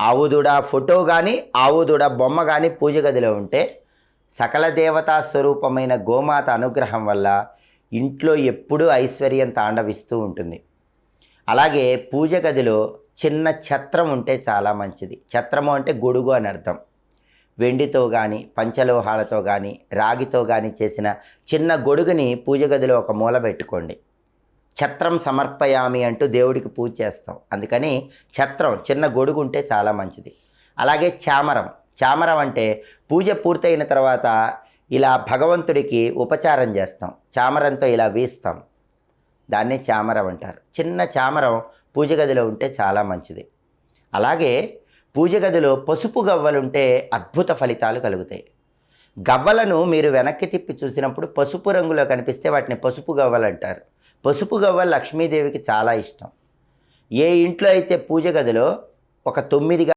ఆవుదూడ photo కానీ ఆవుదూడ బొమ్మ కానీ పూజ గదిలో ఉంటే సకల దేవతా స్వరూపమైన గోమాత అనుగ్రహం వల్ల ఇంట్లో ఎప్పుడూ ఐశ్వర్యం తాండవిస్తూ ఉంటుంది. అలాగే పూజ గదిలో చిన్న ఛత్రం ఉంటే చాలా మంచిది. ఛత్రము అంటే గొడుగు అని అర్థం. వెండితో కానీ పంచలోహాలతో కానీ రాగితో కానీ చేసిన చిన్న గొడుగుని పూజ గదిలో ఒక మూల పెట్టుకోండి. ఛత్రం సమర్పయామి అంటూ దేవుడికి పూజ చేస్తాం. అందుకని ఛత్రం చిన్న గొడుగు ఉంటే చాలా మంచిది. అలాగే చామరం అంటే పూజ పూర్తయిన తర్వాత ఇలా భగవంతుడికి ఉపచారం చేస్తాం. చామరంతో ఇలా వీస్తాం. దాన్నే చామరం అంటారు. చిన్న చామరం పూజ గదిలో ఉంటే చాలా మంచిది. అలాగే పూజ గదిలో పసుపు గవ్వలుంటే అద్భుత ఫలితాలు కలుగుతాయి. గవ్వలను మీరు వెనక్కి తిప్పి చూసినప్పుడు పసుపు రంగులో కనిపిస్తే వాటిని పసుపు గవ్వలు అంటారు. పసుపు గవ్వలు లక్ష్మీదేవికి చాలా ఇష్టం. ఏ ఇంట్లో అయితే పూజ గదిలో ఒక 9